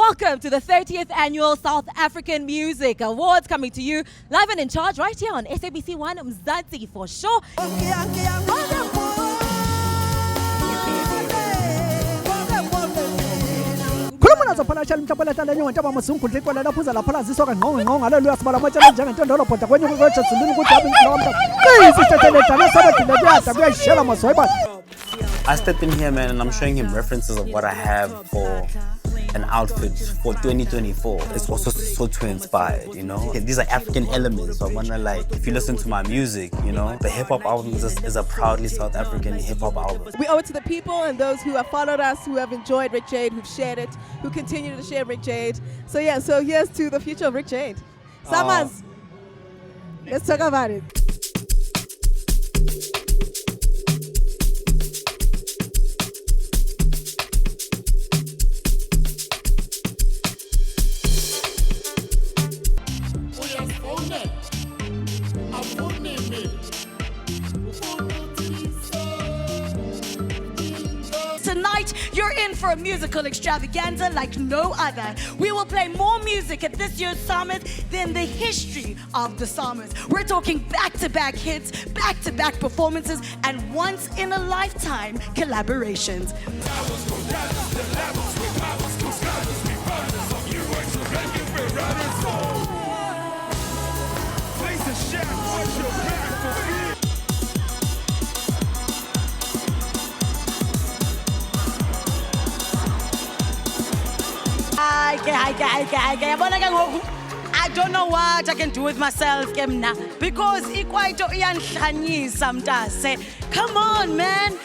Welcome to the 30th Annual South African Music Awards, coming to you live and in charge right here on SABC 1 Mzansi for sure. I stepped in here, man, and I'm showing him references of what I have for an outfit for 2024. It's also Sotho inspired, you know. These are African elements. So I wanna, like, if you listen to my music, you know, the hip hop album is a proudly South African hip hop album. We owe it to the people and those who have followed us, who have enjoyed Rick Jade, who've shared it, who continue to share Rick Jade. So yeah, so here's to the future of Rick Jade. Samas, let's talk about it. Tonight, you're in for a musical extravaganza like no other. We will play more music at this year's Summit than the history of the Summit. We're talking back-to-back hits, back-to-back performances, and once-in-a-lifetime collaborations. I don't know what I can do with myself because ikwaito iyanhlanyisa mntase. Come on, man.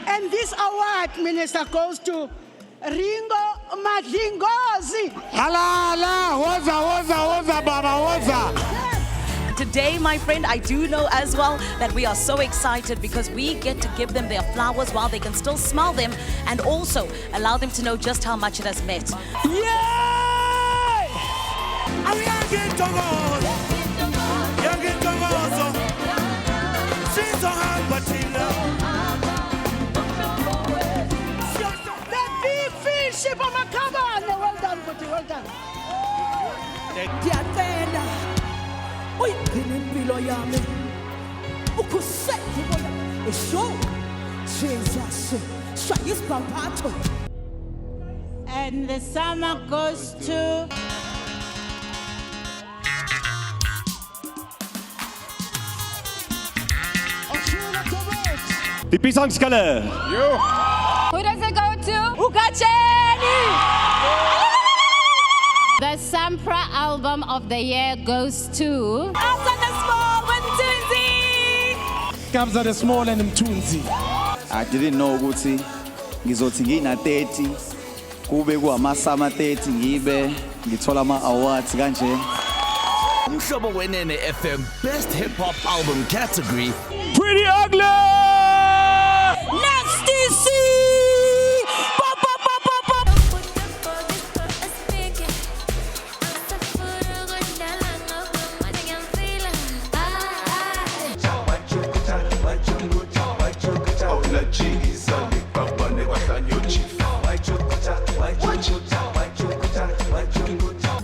And this award, Minister, goes to Ringo Madlingozi. Hala, woza, baba, woza. Today, my friend, I do know as well that we are so excited because we get to give them their flowers while they can still smell them and also allow them to know just how much it has meant. The big fish, well done, Buti, well done. And the summer goes to Die Pisangskale. who does it go to? The Sampra album of the year goes to Kabza the Small and Mtunzi. I didn't know ukuthi ngizothi ngina 30 kube kuamasama 30 ngibe ngithola ama awards kanje. Umhlobo wenene FM Best Hip Hop Album category. Pretty ugly. Nasty C.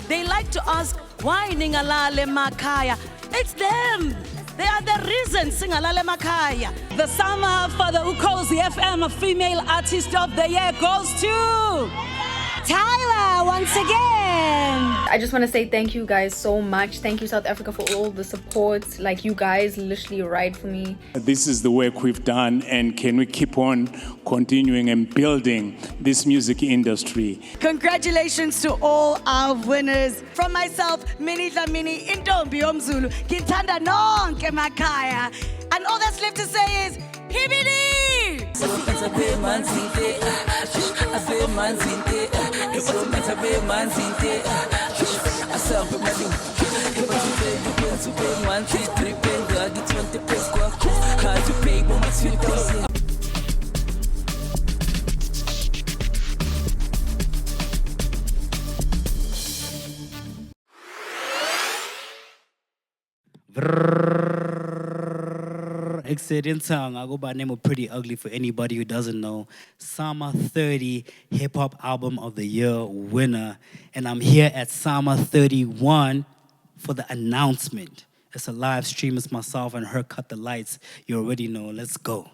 They like to ask, why Ningalale Makaya? It's them. They are the reason Singalale Makaya. The summer for the Ukozi FM Female Artist of the Year goes to Tyler once again. I just want to say thank you guys so much. Thank you, South Africa, for all the support. Like, you guys literally ride for me. This is the work we've done, and can we keep on continuing and building this music industry? Congratulations to all our winners. From myself, Mini Dlamini, Intombi Omzulu, Gintanda Nonke Makaya. And all that's left to say is, Hibidi! Vrrrr. Excellent song. I go by the name of Pretty Ugly for anybody who doesn't know. Summer 30 Hip Hop Album of the Year winner. And I'm here at Summer 31 for the announcement. It's a live stream. It's myself and her Cut the Lights. You already know. Let's go.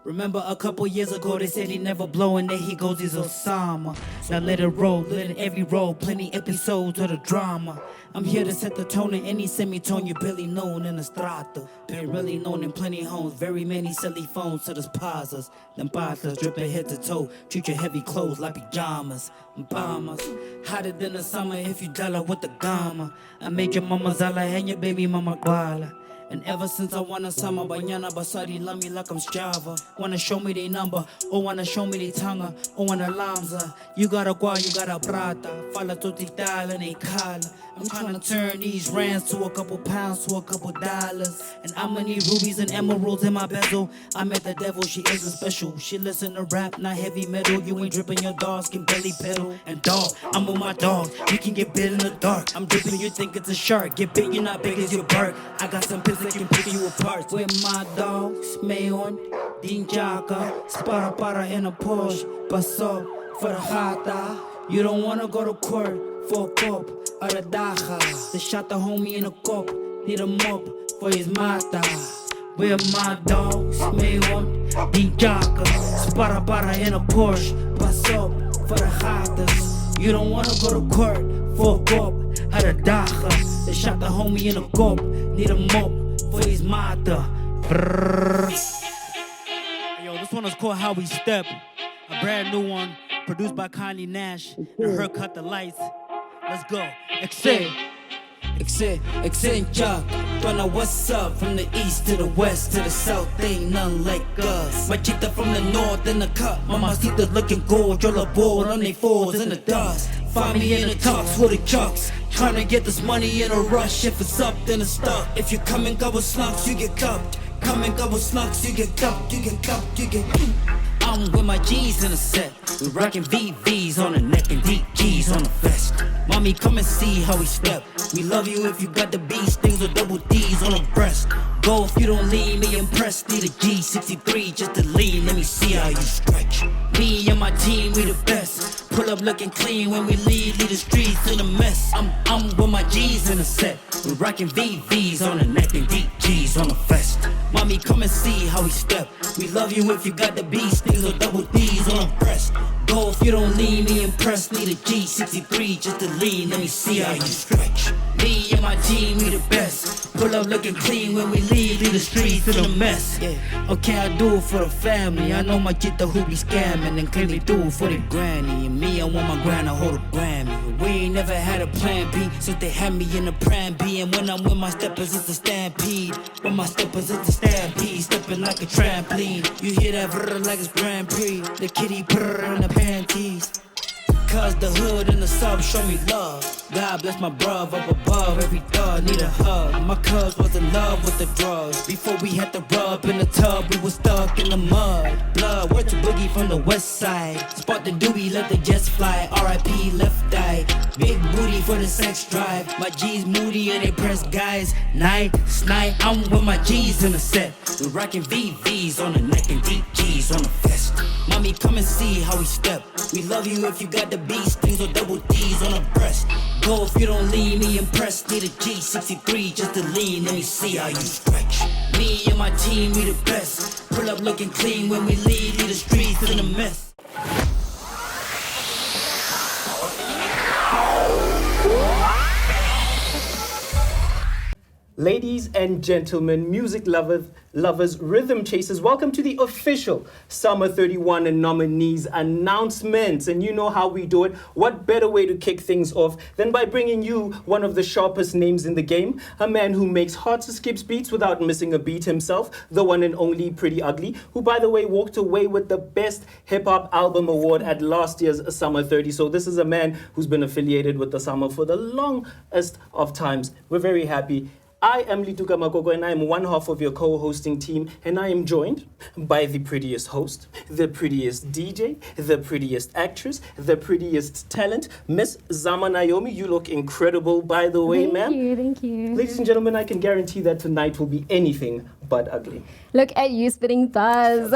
Remember a couple years ago they said he never blow and there he goes, he's Osama. Now let it roll, let it every roll, plenty episodes of the drama. I'm here to set the tone in any semitone, you're barely known in the strata. Been really known in plenty homes, very many silly phones to the spazas. Them patas dripping head to toe, treat your heavy clothes like pajamas. Bombers, hotter than the summer if you dollar with the gamma. I made your mama zala and your baby mama guala. And ever since I wanna summer, banyana basadi love me like I'm Java. Wanna show me their number, or wanna show me their tongue, or wanna lamza. You got a gua, you got a prata. Fala totital and a kala. I'm trying to turn these rands to a couple pounds to a couple dollars. And I'ma need rubies and emeralds in my bezel. I met the devil, she isn't special. She listen to rap, not heavy metal. You ain't dripping, your dogs can belly pedal. And dog, I'm with my dogs, you can get bit in the dark. I'm dripping, you think it's a shark. Get bit, you're not big as your bark. I got some piss that can pick you apart. With my dogs, Mayon, Dinjaka, Spara in a Porsche. Paso for the hata. You don't wanna go to court for a cop or a daja. They shot the homie in a cop. Need a mop for his mata. With my dogs, Mayon, Dinjaka, Spara in a Porsche. Paso for the hatas. You don't wanna go to court for a cop or a daja. They shot the homie in a cop. Need a mop for his mata. Yo, this one is called How We Step. A brand new one, produced by Connie Nash and her Cut the Lights. Let's go. Excentric. But now what's up? From the east to the west to the south, ain't none like us. My chita from the north in the cut. Mamacita looking good, y'all aboard on they fours in the dust. Find me in the talks with the chucks. Trying to get this money in a rush. If it's up, then it's stuck. If you come and go with slunks, you get cupped. Come and go with slunks, you get cupped, you get cupped, you get. I'm with my G's in a set. We rockin' VVs on the neck and deep G's on the vest. Mommy, come and see how we step. We love you if you got the B stings or double D's on the breast. Go if you don't lean me impressed. Need a G63 just to lean. Let me see how you stretch. Me and my team, we the best. Pull up looking clean when we leave the streets in a mess. I'm with my G's in a set. We rockin' VVs on the neck and deep G's on the vest. Mommy, come and see how we step. We love you if you got the B stings or double D's on the breast. Go if you don't lean me impressed. Need a G63 just to lean. Let me see how you stretch. Me and my team, we the best. Pull up looking clean when we leave the streets in a mess. Yeah. Okay, I do it for the family. I know my jita who be scamming and claim they do it for the granny. And me, I want my grand to hold a Grammy. We ain't never had a plan B since they had me in a pram B. And when I'm with my steppers, it's a stampede. With my steppers, it's a stampede. Stepping like a trampoline. You hear that brrr like it's Grand Prix. The kitty brrr in the panties. Cause the hood and the sub show me love. God bless my bruv up above. Every dog need a hug. My cuz was in love with the drugs. Before we had to rub in the tub, we was stuck in the mud. Blood, word to Boogie from the west side. Spot the doobie, let the jets fly. R.I.P. left eye. Big booty for the sex drive. My G's moody and they press guys. Night, I'm with my G's in the set. We rockin' VVs on the neck and deep G's on the vest. Mommy, come and see how we step. We love you if you got the B stings or double D's on the breast. Go if you don't lean me impressed. Need a G63 just to lean. Let me see how you stretch. Me and my team, we the best. Pull up looking clean when we leave the streets in a mess. Ladies and gentlemen, music lovers, rhythm chasers, welcome to the official Summer 31 and nominees announcements. And you know how we do it. What better way to kick things off than by bringing you one of the sharpest names in the game, a man who makes hearts skips beats without missing a beat himself, the one and only Pretty Ugly, who, by the way, walked away with the Best Hip Hop Album Award at last year's Summer 30. So this is a man who's been affiliated with the Summer for the longest of times. We're very happy. I am Lituka Makoko and I am one half of your co-hosting team, and I am joined by the prettiest host, the prettiest DJ, the prettiest actress, the prettiest talent, Miss Zama Naomi. You look incredible, by the way, ma'am. Thank you. Ladies and gentlemen, I can guarantee that tonight will be anything but ugly. Look at you spitting buzz.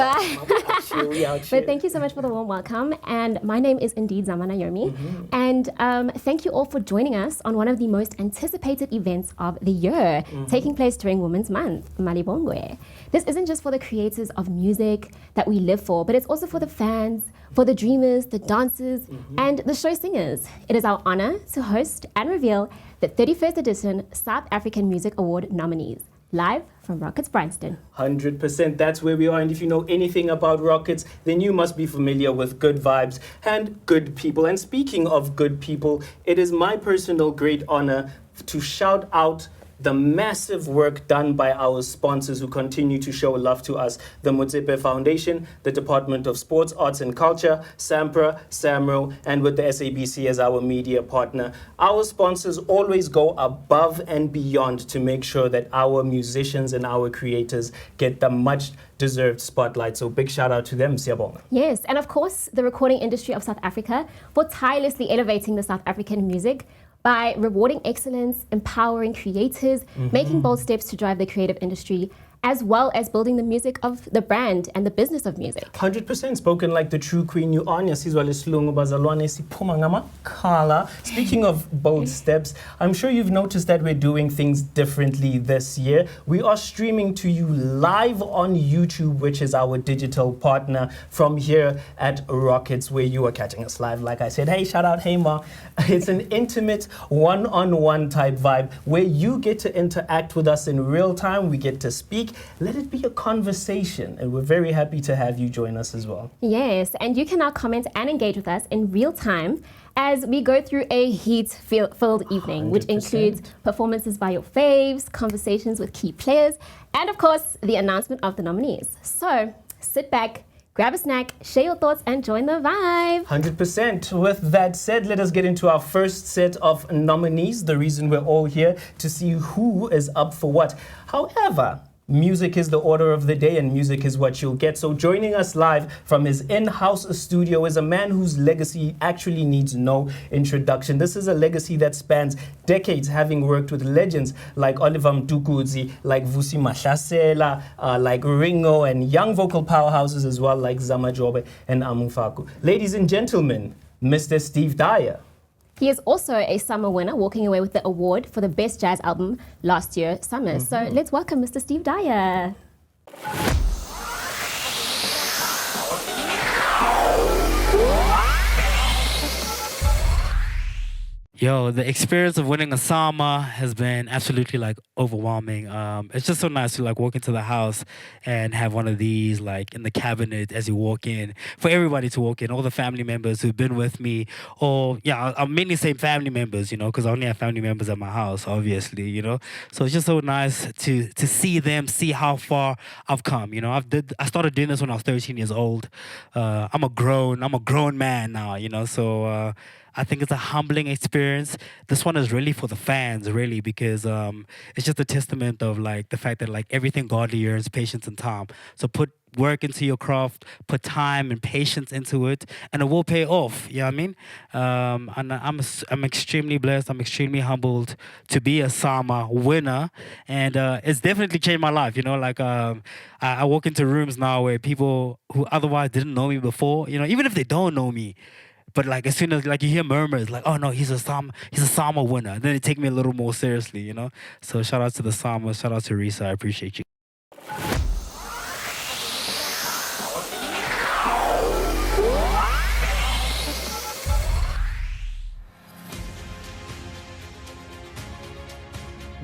We out here. But thank you so much for the warm welcome. And my name is indeed Zama Naomi. And thank you all for joining us on one of the most anticipated events of the year, taking place during Women's Month, Malibongwe. This isn't just for the creators of music that we live for, but it's also for the fans, for the dreamers, the dancers, and the show singers. It is our honor to host and reveal the 31st edition South African Music Award nominees, live from Rockets Bryanston. 100%, that's where we are. And if you know anything about Rockets, then you must be familiar with good vibes and good people. And speaking of good people, it is my personal great honor to shout out the massive work done by our sponsors who continue to show love to us, the Motsepe Foundation, the Department of Sports, Arts and Culture, Sampra, SAMRO, and with the SABC as our media partner. Our sponsors always go above and beyond to make sure that our musicians and our creators get the much deserved spotlight. So big shout out to them, Siyabonga. Yes, and of course, the recording industry of South Africa for tirelessly elevating the South African music by rewarding excellence, empowering creators, making bold steps to drive the creative industry, as well as building the music of the brand and the business of music. 100% spoken like the true queen you are. Speaking of bold steps, I'm sure you've noticed that we're doing things differently this year. We are streaming to you live on YouTube, which is our digital partner from here at Rockets, where you are catching us live. Like I said, hey, shout out, hey ma. It's an intimate one-on-one type vibe where you get to interact with us in real time. We get to speak. Let it be a conversation, and we're very happy to have you join us as well. Yes, and you can now comment and engage with us in real time as we go through a heat-filled evening, 100%. Which includes performances by your faves, conversations with key players, and of course, the announcement of the nominees. So sit back, grab a snack, share your thoughts, and join the vibe. 100%. With that said, let us get into our first set of nominees, the reason we're all here to see who is up for what. However, music is the order of the day, and music is what you'll get. So joining us live from his in-house studio is a man whose legacy actually needs no introduction. This is a legacy that spans decades, having worked with legends like Oliver Mtukudzi, like Vusi Mahlasela, like Ringo, and young vocal powerhouses as well like Zama Jobe and Amufaku. Ladies and gentlemen, Mr. Steve Dyer. He is also a summer winner, walking away with the award for the best jazz album last year, Summer. So let's welcome Mr. Steve Dyer. Yo, the experience of winning a SAMRO has been absolutely like overwhelming. It's just so nice to like walk into the house and have one of these like in the cabinet as you walk in, for everybody to walk in, all the family members who've been with me, or yeah, I'm mainly saying family members, you know, because I only have family members at my house, obviously, you know. So it's just so nice to see them, see how far I've come. You know, I started doing this when I was 13 years old. I'm a grown man now, you know. So I think it's a humbling experience. This one is really for the fans, really, because it's just a testament of like the fact that like everything godly yearns patience and time. So put work into your craft, put time and patience into it, and it will pay off. You know what I mean? And I'm extremely blessed. I'm extremely humbled to be a SAMRO winner, and it's definitely changed my life. You know, like I walk into rooms now where people who otherwise didn't know me before, you know, even if they don't know me. But like as soon as like you hear murmurs like, oh no, he's a SAMRO winner, then they take me a little more seriously, you know. So shout out to the SAMRO, shout out to RiSA, I appreciate you.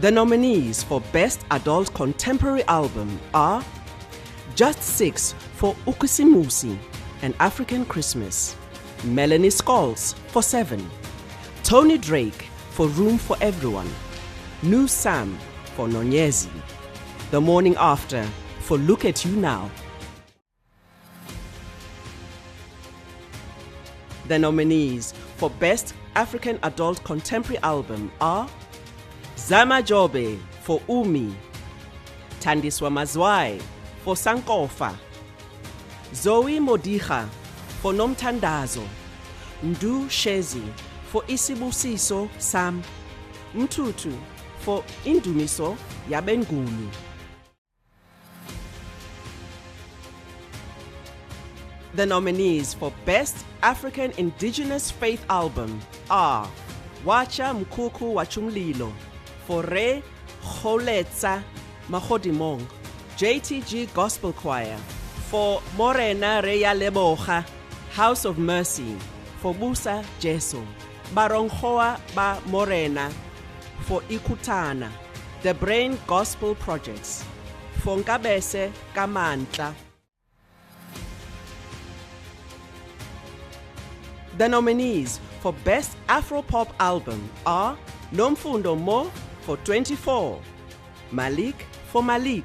The nominees for Best Adult Contemporary Album are Just 6 for Ukisimusi, An African Christmas, Melanie Scholes for 7, Tony Drake for Room for Everyone, New Sam for Nonyezi, The Morning After for Look at You Now. The nominees for Best African Adult Contemporary Album are Zama Jobe for Umi. Tandiswa Mazwai for Sankofa. Zoe Modiga for Nomtandazo. Ndu Shezi for Isibusiso Sam. Mtutu for Indumiso Yabengulu. The nominees for Best African Indigenous Faith Album are Wacha Mkuku Wachumlilo for Re Kholetsa Magodimong, JTG Gospel Choir for Morena Reya Leboga, House of Mercy for Busa Jeso, Baronghoa Ba Morena for Ikutana, The Brain Gospel Projects for Nkabese Kamantla. The nominees for Best Afro-Pop Album are Nomfundo Mo for 24, Malik for Malik,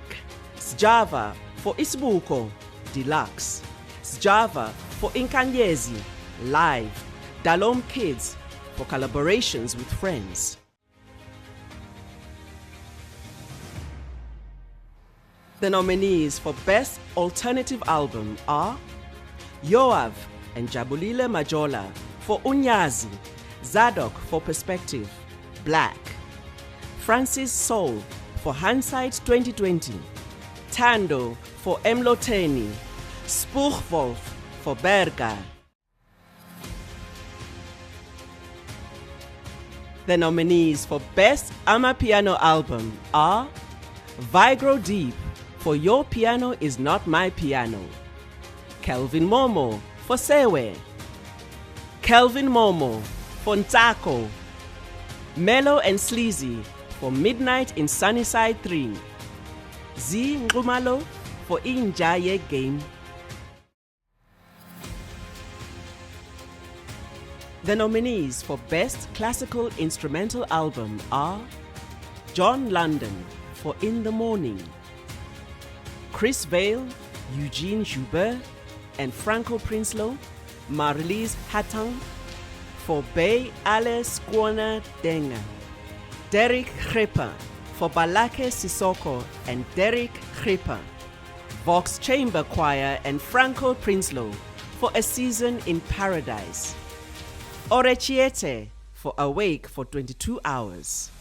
Sjava for Isbuko, Deluxe, Sjava for Inkanyezi, Live, Dalom Kids for collaborations with friends. The nominees for Best Alternative Album are Yoav and Jabulile Majola for Unyazi, Zadok for Perspective, Black, Francis Soul for Hindsight 2020, Tando for Emloteni, Spoegwolf for Berga. The nominees for Best Amapiano Album are Vigro Deep for Your Piano Is Not My Piano, Kelvin Momo for Sewe, Kelvin Momo for Ntako, Mellow and Sleazy for Midnight in Sunnyside 3, Z Ngumalo for Injaye Game. The nominees for Best Classical Instrumental Album are John London for In the Morning, Chris Vale, Eugene Joubert, and Franco Prinsloo, Marlies Hatang for Bay Ale Skwana Denga, Derek Gripper for Balake Sissoko and Derek Gripper, Vox Chamber Choir and Franco Prinsloo for A Season in Paradise, Orechiete for Awake for 22 Hours.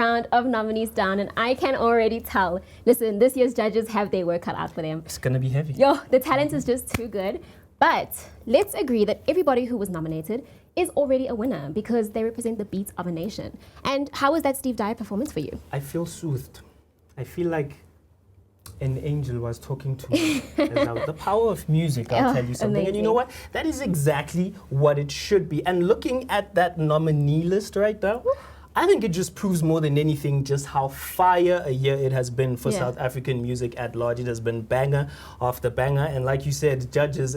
round of nominees down, and I can already tell. Listen, this year's judges have their work cut out for them. It's going to be heavy. Yo, the talent is just too good. But let's agree that everybody who was nominated is already a winner because they represent the beats of a nation. And how was that Steve Dyer performance for you? I feel soothed. I feel like an angel was talking to me. The power of music, I'll tell you something. Amazing. And you know what? That is exactly what it should be. And looking at that nominee list right now, I think it just proves more than anything just how fire a year it has been for South African music at large. It has been banger after banger. And like you said, judges,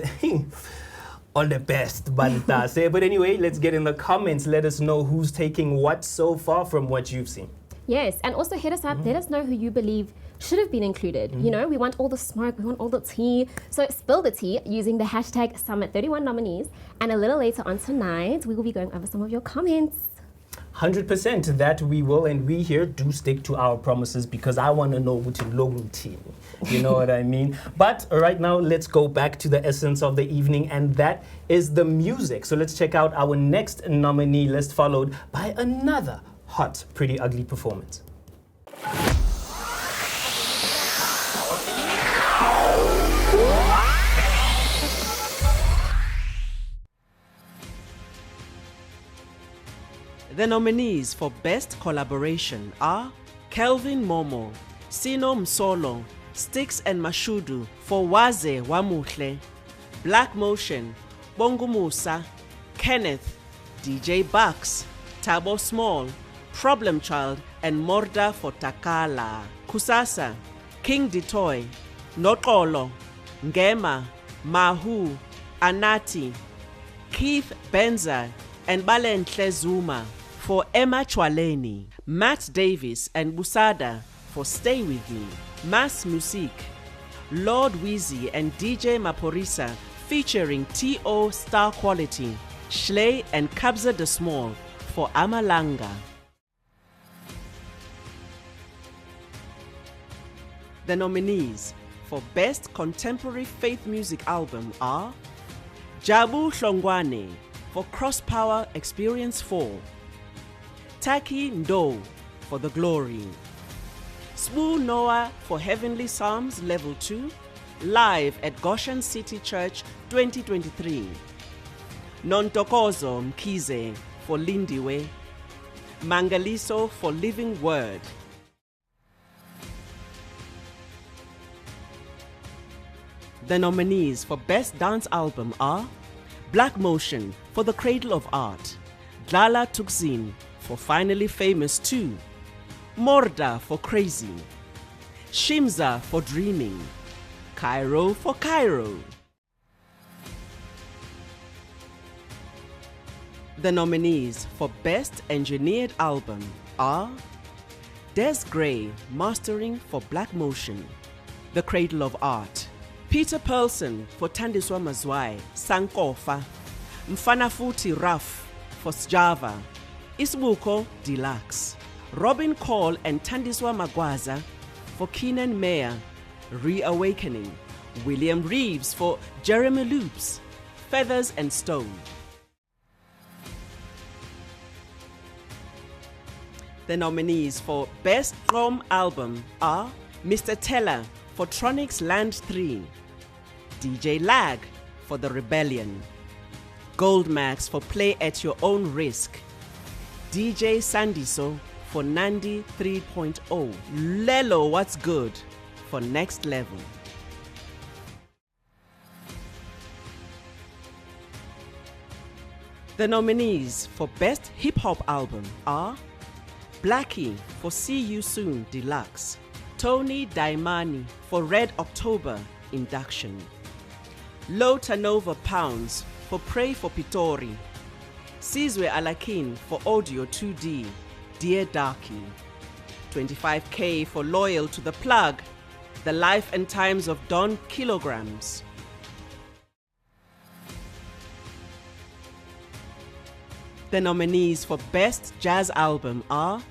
all the best, Banta. But anyway, let's get in the comments. Let us know who's taking what so far from what you've seen. Yes, and also hit us up. Let us know who you believe should have been included. You know, we want all the smoke, we want all the tea. So spill the tea using the hashtag Summit31 nominees. And a little later on tonight, we will be going over some of your comments. 100% that we will, and we here do stick to our promises because I want to know what you're looking to. You know what I mean? But right now, let's go back to the essence of the evening, and that is the music. So let's check out our next nominee list, followed by another hot, pretty ugly performance. The nominees for Best Collaboration are Kelvin Momo, Sino Msolo, Sticks and Mashudu for Waze Wamuhle, Black Motion, Bongo Musa, Kenneth, DJ Bucks, Tabo Small, Problem Child, and Morda for Takala, Kusasa, King Detoy, Nokolo, Ngema, Mahu, Anati, Keith Benza, and Balenhle Zuma for Emma Chwaleni, Matt Davis and Busada for Stay With Me, Mass Music, Lord Weezy and DJ Maporisa featuring T.O. Star Quality, Schley and Kabza de Small for Amalanga. The nominees for Best Contemporary Faith Music Album are Jabu Hlongwane for Cross Power Experience 4, Taki Ndo for The Glory, Sbu Noah for Heavenly Psalms Level 2, live at Goshen City Church 2023, Nontokozo Mkize for Lindiwe, Mangaliso for Living Word. The nominees for Best Dance Album are Black Motion for The Cradle of Art, Dlala Tukzin for Finally Famous 2, Morda for Crazy, Shimza for Dreaming, Cairo for Cairo. The nominees for Best Engineered Album are Des Gray mastering for Black Motion, The Cradle of Art, Peter Pearlson for Thandiswa Mazwai, Sankofa, Mfana Futhi Raf for Sjava, Isbuko Deluxe, Robin Cole and Thandiswa Magwaza for Keenan Mayer, Reawakening, William Reeves for Jeremy Loops, Feathers and Stone. The nominees for Best Drum Album are Mr. Teller for Tronics Land 3, DJ Lag for The Rebellion, Goldmax for Play at Your Own Risk, DJ Sandiso for Nandi 3.0, Lelo What's Good for Next Level. The nominees for Best Hip Hop Album are Blackie for See You Soon Deluxe, Tony Daimani for Red October Induction, Low Turnover Pounds for Pray for Pitori, Sizwe Alakin for Audio 2D, Dear Darky, 25K for Loyal to the Plug, The Life and Times of Don Kilograms. The nominees for Best Jazz Album are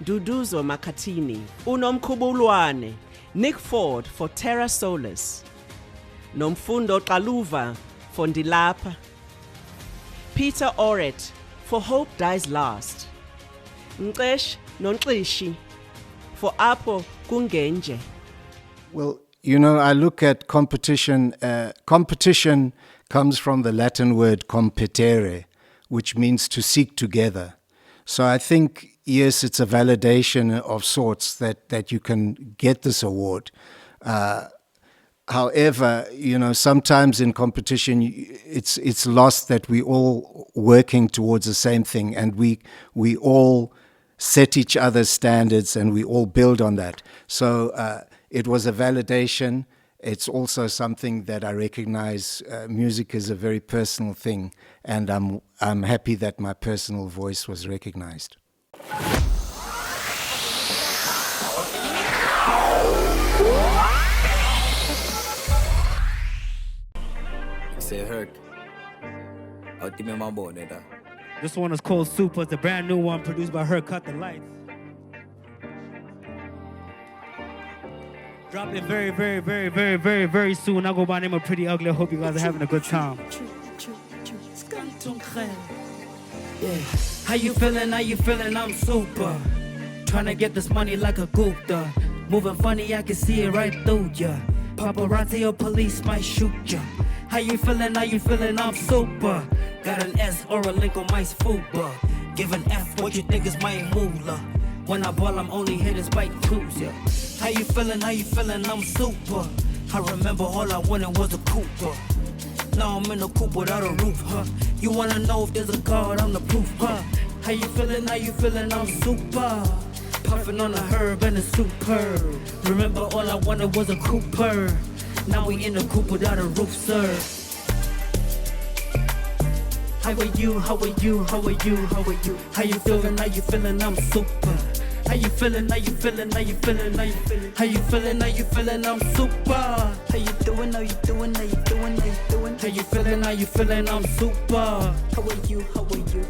Duduzo Makatini, Unomkhubulwane, Nick Ford for Terra Solis, Nomfundo Kaluva for Ndilapa, Peter Oret for Hope Dies Last, Nkesh Nonxishi for Apo Kungenje. Well, you know, I look at competition. Competition comes from the Latin word competere, which means to seek together. So I think, yes, it's a validation of sorts that you can get this award. However, you know, sometimes in competition, it's lost that we all working towards the same thing, and we all set each other's standards and we all build on that. So it was a validation. It's also something that I recognize. Music is a very personal thing, and I'm happy that my personal voice was recognized. This one is called Super. It's a brand new one produced by her. Cut the Lights. Drop it very, very, very, very, very, very soon. I go by the name of Pretty Ugly. I hope you guys are having a good time. Yeah. How you feeling? How you feeling? I'm super. Trying to get this money like a Gupta. Moving funny, I can see it right through ya. Paparazzi or police might shoot ya. How you feeling? How you feeling? I'm super. Got an S or a link on my fupa. Give an F, what you think is my moolah. When I ball, I'm only hitting spike twos, yeah. How you feeling? How you feeling? I'm super. I remember all I wanted was a Cooper. Now I'm in a coupe without a roof, huh? You wanna know if there's a God, I'm the proof, huh? How you feeling? How you feeling? I'm super. Puffing on a herb and a superb. Remember all I wanted was a Cooper. Now we in a coupe without a roof, sir. How are you? How are you? How are you? How are you? How you feeling? How you feeling? I'm super. How you feeling? How you feeling? How you feeling? How you feeling? How you feeling? How you feeling? I'm super. How you doing? How you doing? How you doing? How you doing? How you feeling? How you feeling? I'm super. How are you? How are you?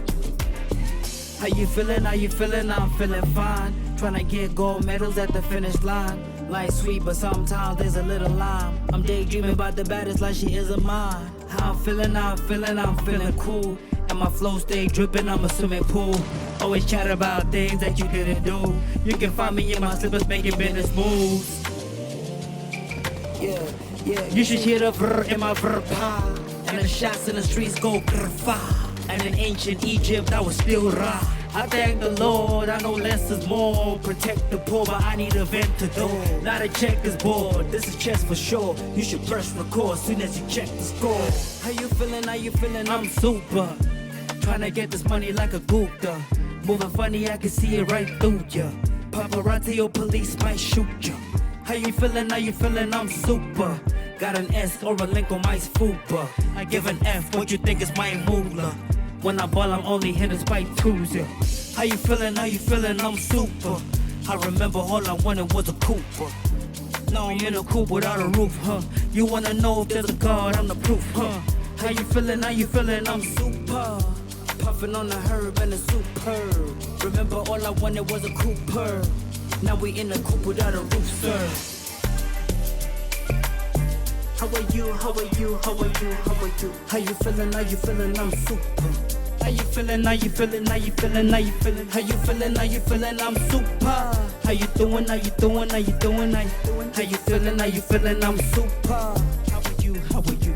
How you feeling? How you feeling? I'm feeling fine. Tryna get gold medals at the finish line. Life's sweet, but sometimes there's a little lime. I'm daydreaming about the baddest like she is a mine. How I'm feeling? How I'm feeling? I'm feeling cool. And my flow stay dripping, I'm a swimming pool. Always chat about things that you didn't do. You can find me in my slippers making business moves. Yeah, yeah. You should hear the vrr in my vrr pa. And the shots in the streets go grr fa. And in ancient Egypt, I was still raw. I thank the Lord, I know less is more. Protect the poor, but I need a ventador. Not a checkers board, this is chess for sure. You should press record soon as you check the score. How you feeling? How you feeling? I'm super. Tryna get this money like a Gupta. Moving funny, I can see it right through ya. Paparazzi or police might shoot ya. How you feeling? How you feeling? I'm super. Got an S or a link on my fupa. I give an F, what you think is my moolah. When I ball, I'm only hitting spike twos, yeah. How you feeling? How you feeling? I'm super. I remember all I wanted was a Cooper. Now I'm in a coupe without a roof, huh? You wanna know if there's a God, I'm the proof, huh? How you feeling? How you feeling? I'm super. Puffing on a herb and a superb. Remember all I wanted was a Cooper. Now we in a coupe without a roof, sir. How are you? How are you? How are you? How are you? How you feeling? How you feeling? I'm super. How you feeling? How you feeling? How you feeling? How you feeling? How you feeling? How you feeling? I'm super. How you doing? How you doing? How you doing? How you doing? How you feeling? How you feeling? I'm super. How are you? How are you?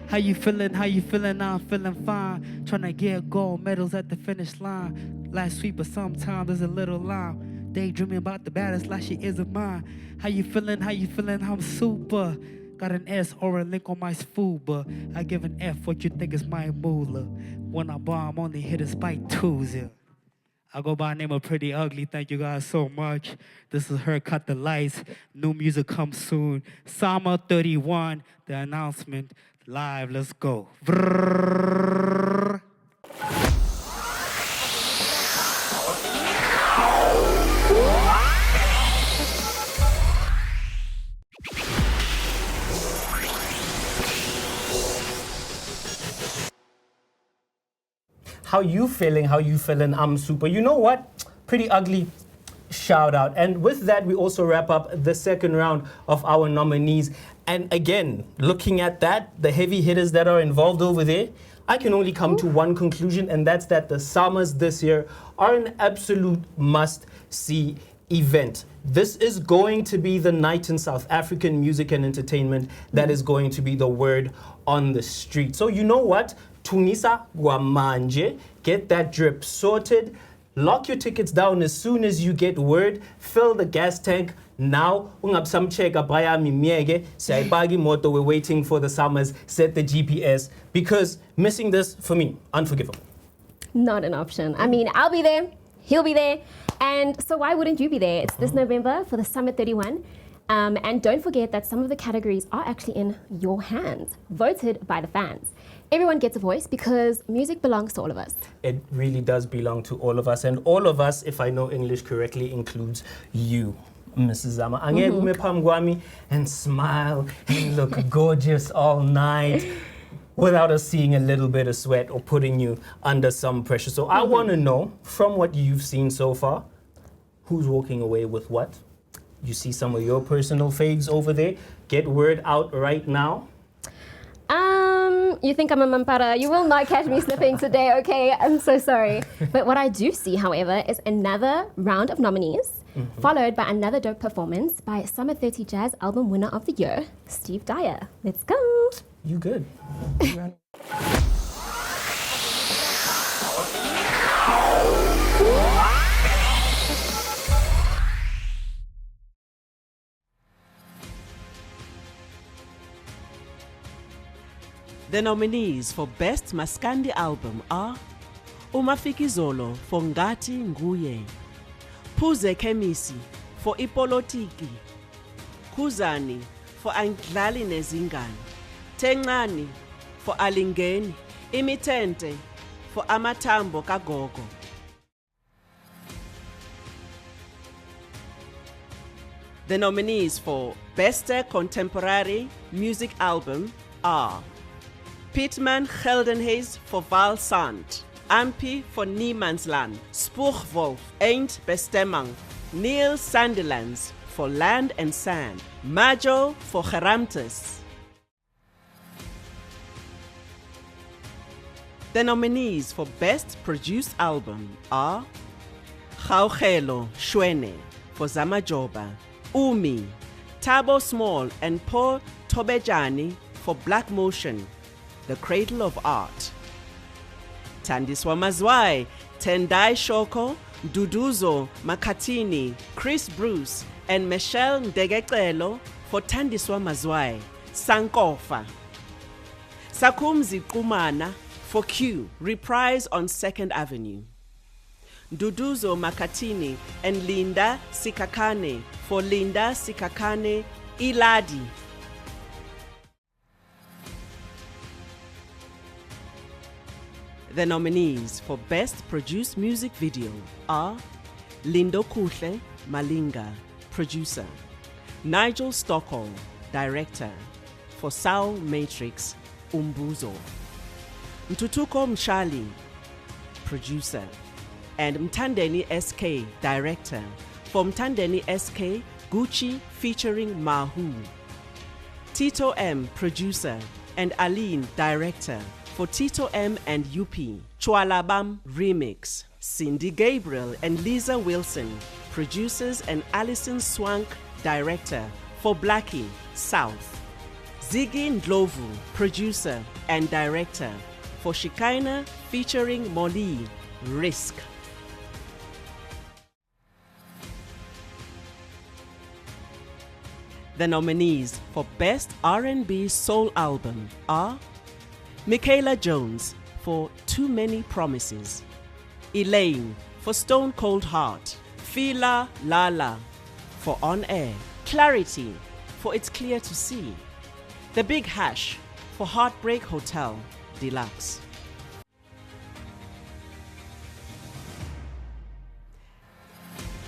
How you feeling? How you feeling? I'm feeling fine. Tryna get gold medals at the finish line. Life's sweet, but sometimes there's a little lime. Daydreaming about the baddest like she is of mine. How you feeling? How you feeling? I'm super. Got an S or a link on my fupa. I give an F, what you think is my moolah. When I bomb, only hit a spike twos, yeah. I go by the name of Pretty Ugly. Thank you guys so much. This is her. Cut the Lights. New music comes soon. SAMRO 31, the announcement. Live, let's go. Vrrrr. How you feeling? How you feeling? I'm super. You know what? Pretty Ugly. Shout out. And with that, we also wrap up the second round of our nominees. And again, looking at that, the heavy hitters that are involved over there, I can only come to one conclusion, and that's that the SAMRs this year are an absolute must-see event. This is going to be the night in South African music and entertainment that is going to be the word on the street. So you know what? Tungisa Guamanje, get that drip sorted. Lock your tickets down as soon as you get word. Fill the gas tank now. We're waiting for the SAMRs. Set the GPS, because missing this, for me, unforgivable. Not an option. I mean, I'll be there. He'll be there. And so why wouldn't you be there? It's this November for the Summer 31. And don't forget that some of the categories are actually in your hands, voted by the fans. Everyone gets a voice because music belongs to all of us. It really does belong to all of us. And all of us, if I know English correctly, includes you, Mrs. Zama. And smile and look gorgeous all night without us seeing a little bit of sweat or putting you under some pressure. So I want to know, from what you've seen so far, who's walking away with what? You see some of your personal faves over there. Get word out right now. You think I'm a mampara. You will not catch me slipping today, okay? I'm so sorry. But what I do see, however, is another round of nominees, followed by another dope performance by Summer 30 Jazz Album Winner of the Year, Steve Dyer. Let's go. You good. The nominees for Best Maskandi Album are Umafikizolo for Ngati Nguye, Puze Kemisi for Ipolotiki, Kuzani for Anglali Nezingani, Tengani for Alingeni, Imitente for Amatambo Kagogo. The nominees for Best Contemporary Music Album are Pietman Geldenhuys for Val Sand, Ampi for Niemandsland, Spoegwolf, Eend Bestemming, Neil Sandilands for Land and Sand, Majo for Geramtes. The nominees for Best Produced Album are Gaugelo Shwene for Zamajoba, Umi, Tabo Small and Paul Tobejani for Black Motion, The Cradle of Art. Thandiswa Mazwai, Tendai Shoko, Duduzo Makatini, Chris Bruce, and Michelle Ndegecelo for Thandiswa Mazwai, Sankofa. Sakumzi Kumana for Q, reprise on 2nd Avenue. Duduzo Makatini and Linda Sikakane for Linda Sikakane, Iladi. The nominees for Best Produced Music Video are Lindo Kuhle Malinga, producer, Nigel Stockholm, director, for Soul Matrix Umbuzo, Mtutuko Mshali, producer, and Mtandeni SK, director, for Mtandeni SK Gucci featuring Mahu, Tito M, producer, and Aline, director, for Tito M and UP, Chwalabam Remix, Cindy Gabriel and Lisa Wilson, producers, and Alison Swank, director, for Blackie, South. Ziggy Ndlovu, producer and director, for Shikaina featuring Molly, Risk. The nominees for Best R&B Soul Album are Michaela Jones for Too Many Promises, Elaine for Stone Cold Heart, Fila Lala for On Air, Clarity for It's Clear to See, The Big Hash for Heartbreak Hotel Deluxe.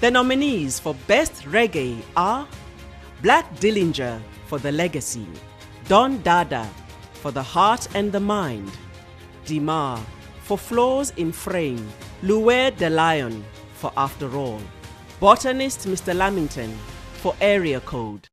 The nominees for Best Reggae are Black Dillinger for The Legacy, Don Dada for The Heart and the Mind, Dimar for Flaws in Frame, Louis de Lion for After All, Botanist Mr. Lamington for Area Code.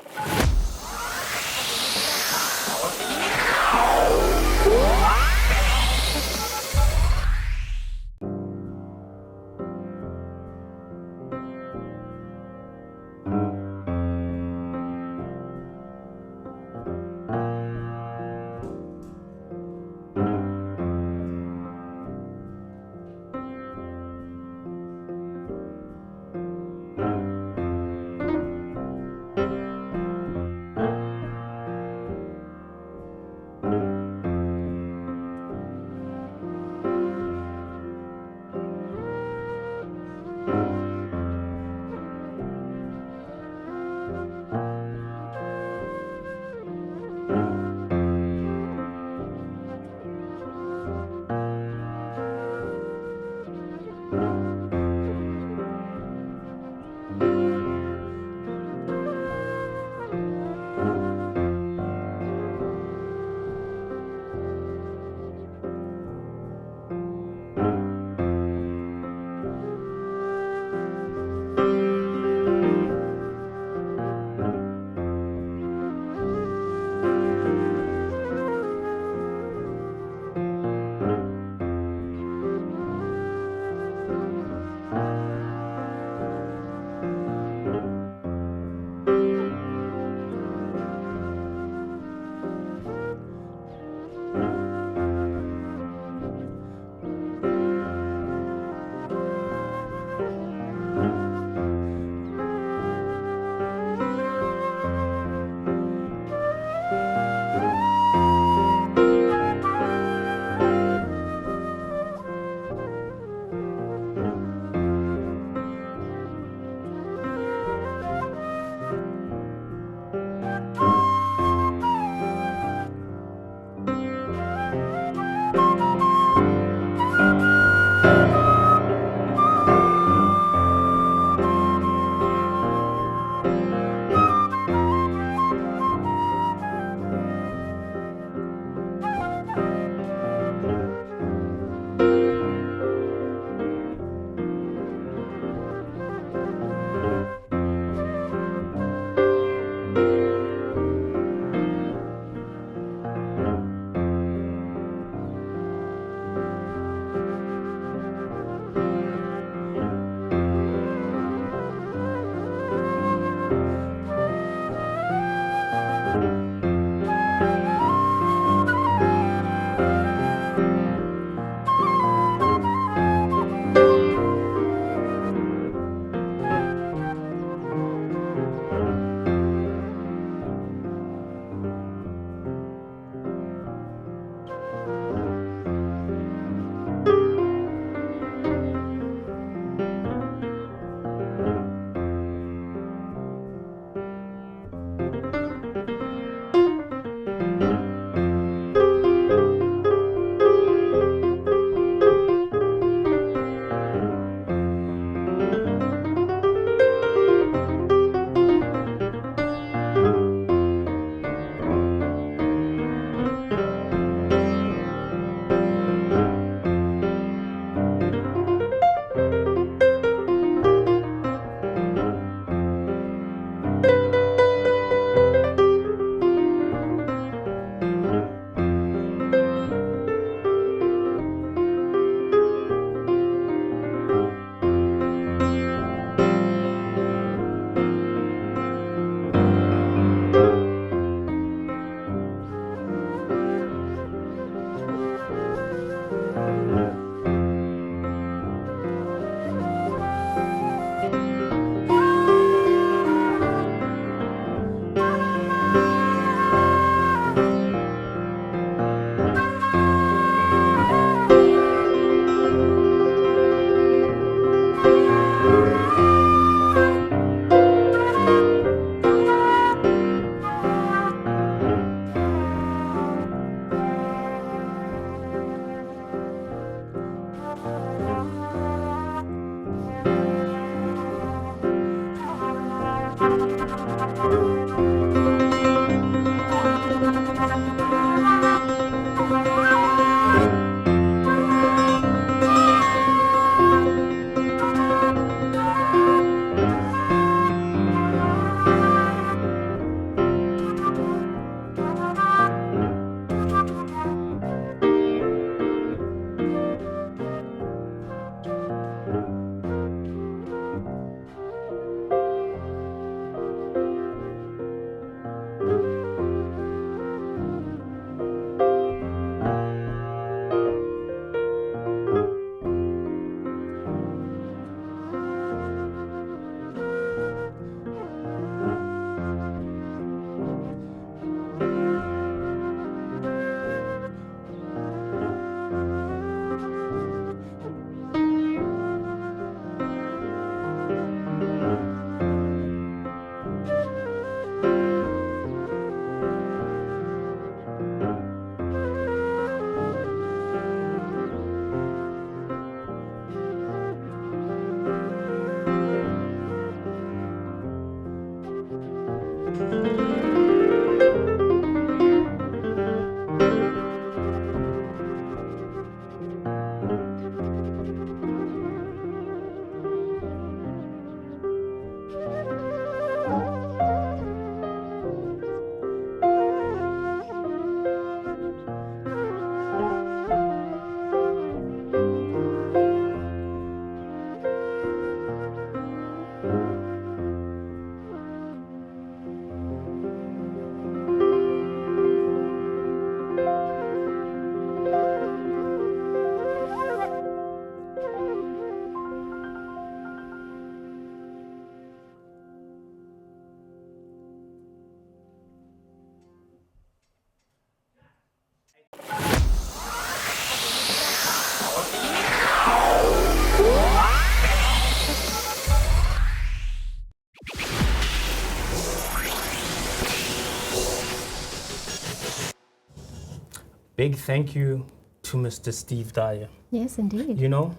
Big thank you to Mr. Steve Dyer. Yes, indeed. You know,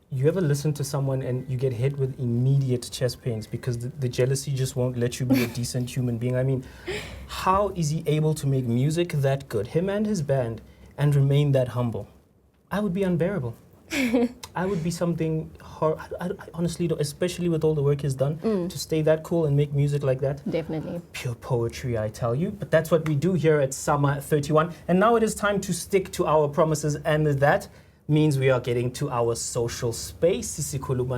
you ever listen to someone and you get hit with immediate chest pains because the jealousy just won't let you be a decent human being? I mean, how is he able to make music that good, him and his band, and remain that humble? I would be unbearable. I would be something I honestly don't, especially with all the work he's done, to stay that cool and make music like that. Definitely. Pure poetry, I tell you. But that's what we do here at Summer 31. And now it is time to stick to our promises, and that means we are getting to our social space. Yebo,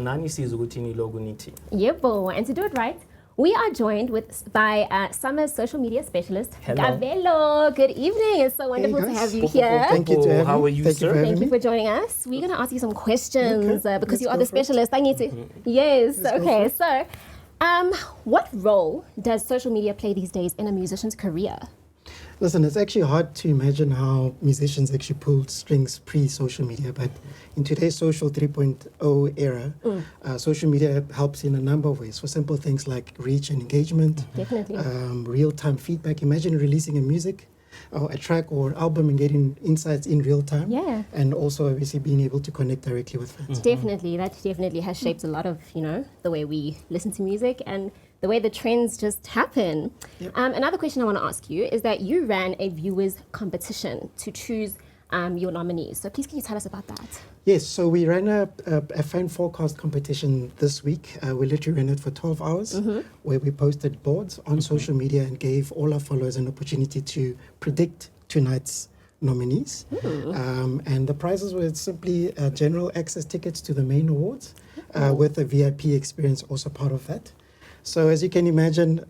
and to do it right, We are joined by Summer's social media specialist, Hello. Gabello. Good evening. It's so wonderful to have you here. Thank you to have How me. are you, Thank sir? Thank you for joining us. We're going to ask you some questions because you are the specialist. I need to. Mm-hmm. Yes. Okay. So, what role does social media play these days in a musician's career? Listen, it's actually hard to imagine how musicians actually pulled strings pre-social media, but in today's social 3.0 era, social media helps in a number of ways for simple things like reach and engagement, Definitely. real-time feedback. Imagine releasing a music or a track or album and getting insights in real time. Yeah. And also obviously being able to connect directly with fans. Definitely. That definitely has shaped a lot of, the way we listen to music and the way the trends just happen. Yep. Another question I want to ask you is that you ran a viewers competition to choose your nominees. So please can you tell us about that? Yes, so we ran a fan forecast competition this week. We literally ran it for 12 hours, where we posted boards on social media and gave all our followers an opportunity to predict tonight's nominees. And the prizes were simply general access tickets to the main awards, with a VIP experience also part of that. So as you can imagine,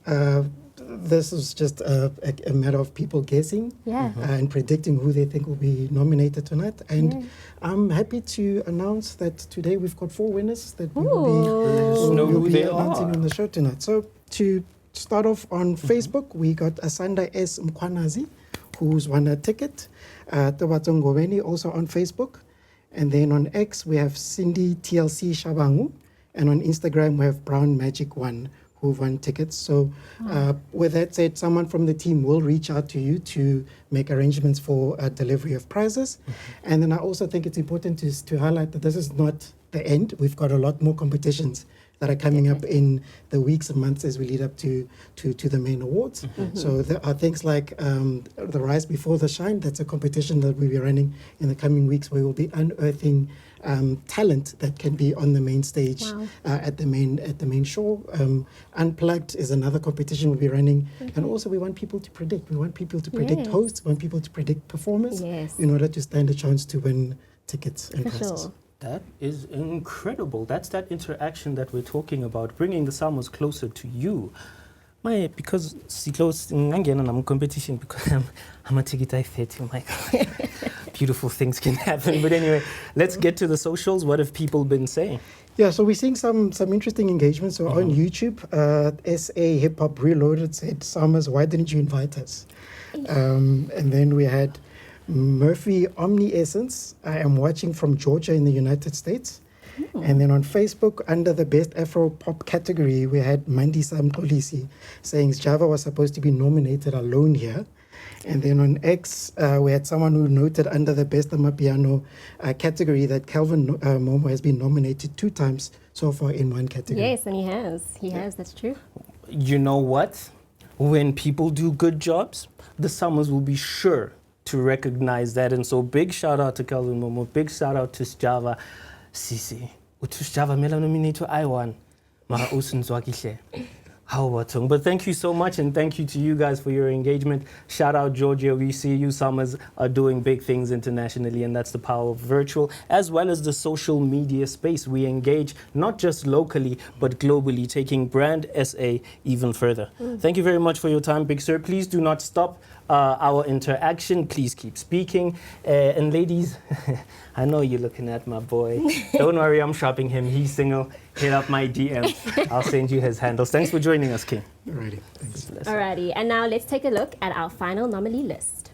this is just a matter of people guessing and predicting who they think will be nominated tonight. And I'm happy to announce that today we've got 4 winners that we will be announcing on the show tonight. So to start off on Facebook, we got Asanda S. Mkwanazi, who's won a ticket. Tobato Ngoweni also on Facebook. And then on X, we have Cindy TLC Shabangu. And on Instagram, we have Brown Magic 1, who won tickets. So with that said, someone from the team will reach out to you to make arrangements for delivery of prizes. And then I also think it's important to highlight that this is not the end. We've got a lot more competitions that are coming up in the weeks and months as we lead up to the main awards. So there are things like the Rise Before the Shine. That's a competition that we'll be running in the coming weeks, where we'll be unearthing talent that can be on the main stage at the main show. Unplugged is another competition we'll be running, and also we want people to predict. We want people to predict hosts. We want people to predict performers in order to stand a chance to win tickets and prizes. Sure. That is incredible. That's that interaction that we're talking about, bringing the SAMROs closer to you. Because I'm competition because I'm a ticket I fit. My beautiful things can happen. But anyway, let's get to the socials. What have people been saying? Yeah, so we're seeing some interesting engagement. So on YouTube, SA Hip Hop Reloaded said, "SAMROs, why didn't you invite us?" And then we had Murphy Omni-Essence, I am watching from Georgia in the United States. And then on Facebook, under the Best Afro Pop category, we had Mandisa Mkolisi saying Java was supposed to be nominated alone here. And then on X, we had someone who noted under the Best Amapiano category that Calvin Momo has been nominated 2 times so far in one category. Yes, and he has. He has, that's true. You know what? When people do good jobs, the SAMROs will be sure to recognize that. And so big shout out to Calvin Momo, big shout out to Sjava Sisi. Utushjava mela nominate I1. Mara usunzwakihle. How about But thank you so much, and thank you to you guys for your engagement. Shout out Georgia. We see you SAMROs are doing big things internationally, and that's the power of virtual as well as the social media space. We engage not just locally but globally, taking brand SA even further. Thank you very much for your time, Big Sir. Please do not stop our interaction. Please keep speaking. And ladies, I know you're looking at my boy. Don't worry, I'm shopping him. He's single. Hit up my DM. I'll send you his handles. Thanks for joining us, King. Alrighty, thanks. Alrighty, and now let's take a look at our final nominee list.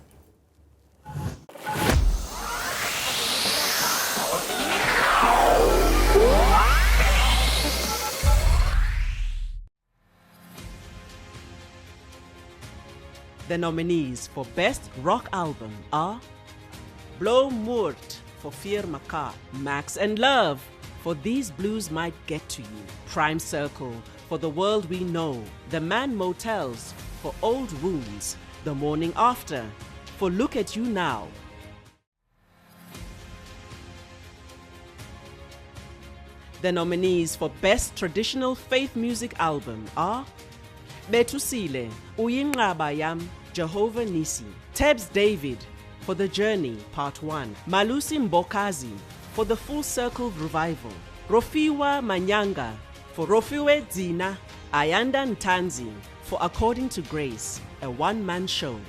The nominees for Best Rock Album are Blow Moort for Fear Makar, Max and Love for These Blues Might Get to You, Prime Circle for The World We Know, The Man Motels for Old Wounds, The Morning After for Look at You Now. The nominees for Best Traditional Faith Music Album are Betusile, Uyinqaba Yam, Jehovah Nisi, Tebs David for The Journey, Part 1, Malusi Mbokazi for The Full Circle Revival, Rofiwa Manyanga for Rofiwe Dzina, Ayanda Ntanzi for According to Grace, a one-man show.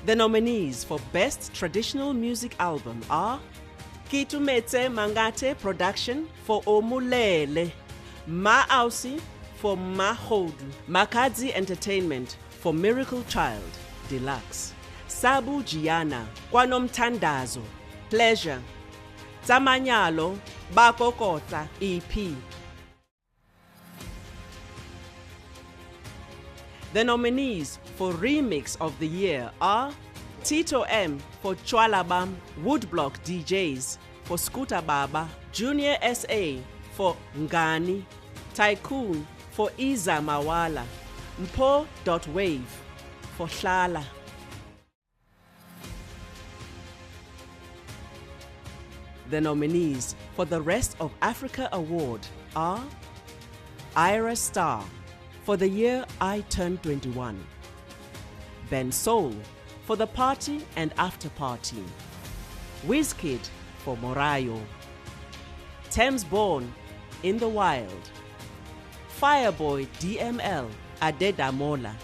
The nominees for Best Traditional Music Album are Kitumetse Mangate Production for Omulele, Ma Ausi for Mahodu, Makadzi Entertainment for Miracle Child, Deluxe, Sabu Giana, Kwanomtandazo, Pleasure, Tamanyalo, Bakokota, EP. The nominees for Remix of the Year are Tito M for Chwalabam, Woodblock DJs for Scooter Baba, Junior SA for Ngani, Tycoon for Iza Mawala, Mpo.wave for Hlala. The nominees for the Rest of Africa Award are Ira Star for the year I Turned 21, Ben Soul for the Party and After Party, Wizkid for Morayo, Thames Born In the Wild, Fireboy DML Adedamola.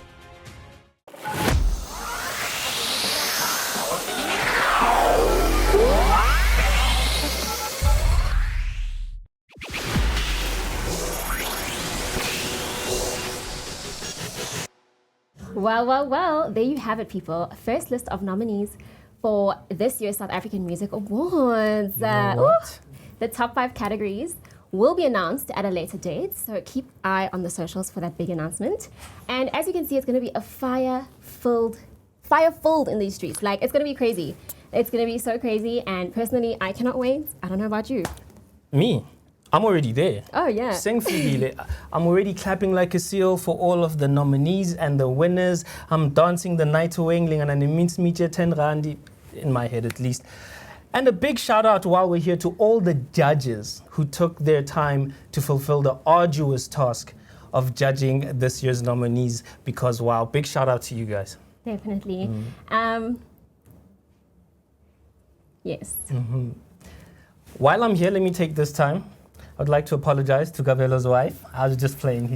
Well, there you have it, people. First list of nominees for this year's South African Music Awards. The top 5 categories will be announced at a later date, so keep an eye on the socials for that big announcement. And as you can see, it's going to be a fire-filled in these streets. Like, it's going to be crazy. It's going to be so crazy, and personally, I cannot wait. I don't know about you. Me? I'm already there. Oh, yeah. I'm already clapping like a seal for all of the nominees and the winners. I'm dancing the night away, and it means me 10 randi, in my head at least. And a big shout out while we're here to all the judges who took their time to fulfill the arduous task of judging this year's nominees, because wow, big shout out to you guys. Definitely. Yes. While I'm here, let me take this time. I'd like to apologize to Gabelo's wife. I was just playing.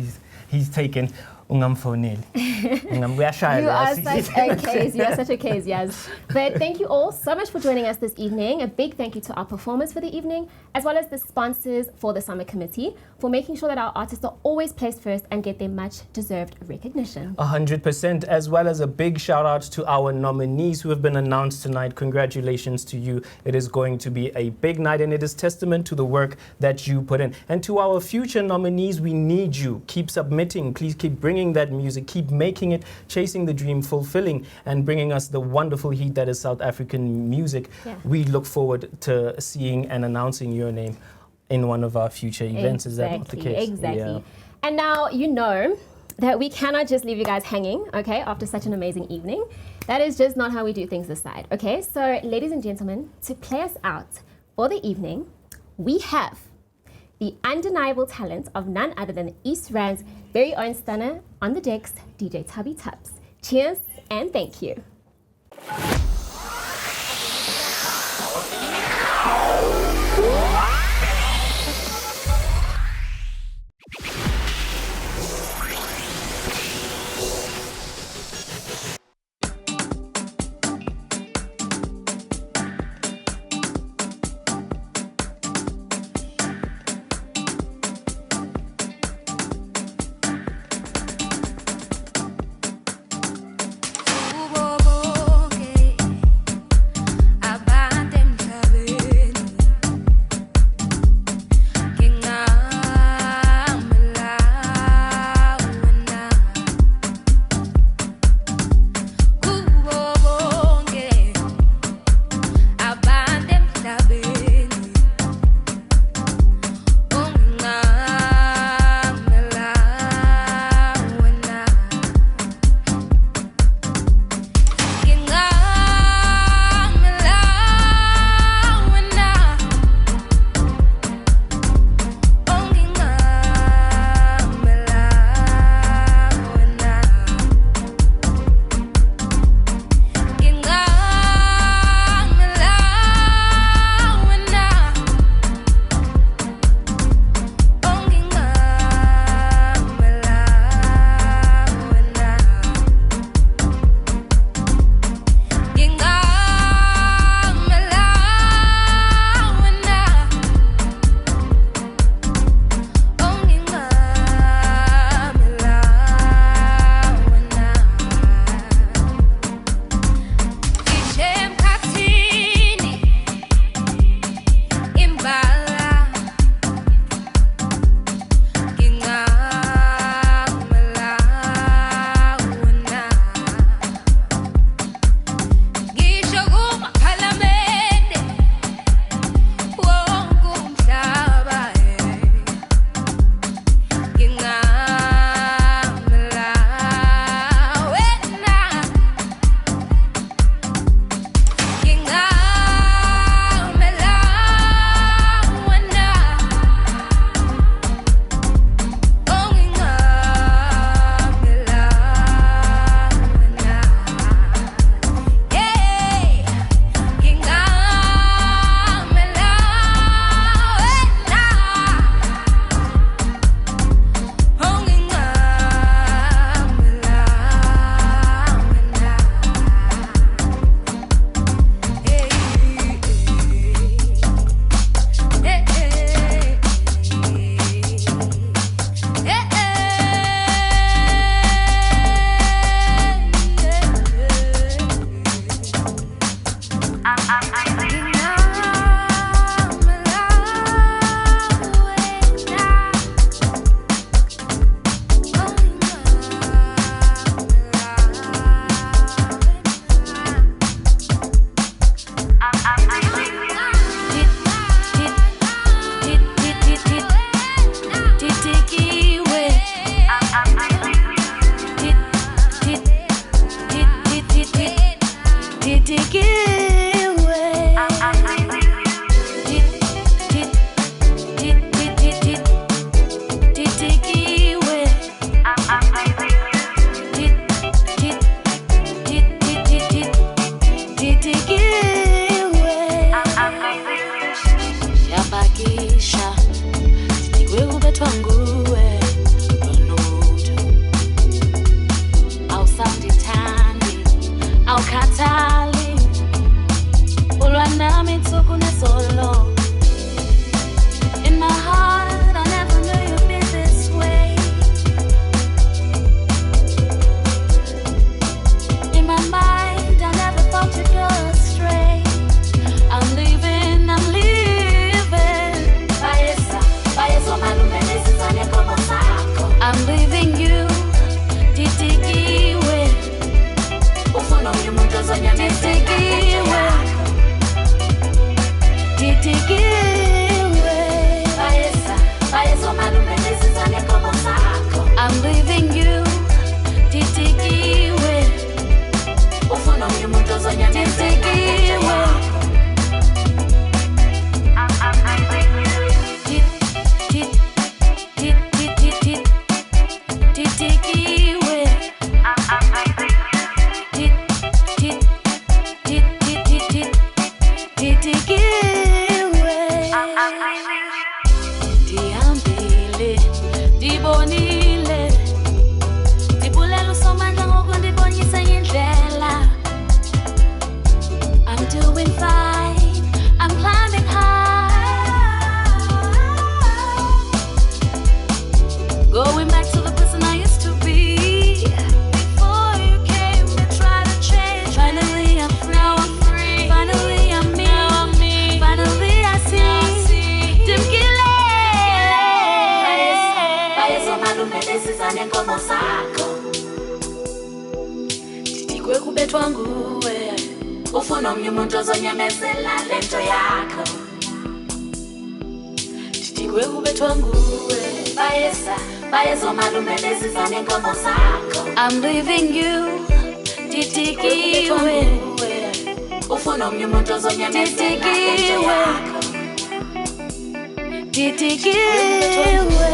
He's taken ungamfoneli. We are shy. You are such a case, yes. But thank you all so much for joining us this evening. A big thank you to our performers for the evening, as well as the sponsors for the Summer Committee for making sure that our artists are always placed first and get their much deserved recognition. 100%, as well as a big shout out to our nominees who have been announced tonight. Congratulations to you. It is going to be a big night, and it is testament to the work that you put in. And to our future nominees, we need you. Keep submitting. Please keep bringing that music, keep making it, chasing the dream, fulfilling, and bringing us the wonderful heat that is South African music. Yeah. We look forward to seeing and announcing your name in one of our future events. Is that not the case? Exactly. Yeah. And now you know that we cannot just leave you guys hanging, okay, after such an amazing evening. That is just not how we do things this side, okay? So, ladies and gentlemen, to play us out for the evening, we have the undeniable talent of none other than East Rand's very own stunner on the decks, DJ Tubby Tubbs. Cheers and thank you. I'm leaving you. Titikiwe. Ufuna umuntu ozonyamezela. Titikiwe. Dihambile, dibonile, dibulela usomandla ngokundibonisa indlela. I'm doing fine, I'm climbing high. Going back to the person I used to be. Before you came to try to change. Finally I'm free, now I'm free. Finally I'm me, now I'm me. Finally I see. Titikwe kubetwa nguwe. Ufuna umuntu ozonyamezela lento yakho. Titikwe kubetwa nguwe. Bayeza malume lesizane nkomo zakho. I'm leaving you. Titikiwe. Ufuna umuntu ozonyamezela lento yakho. Titikiwe.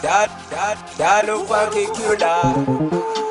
that look funky cuter.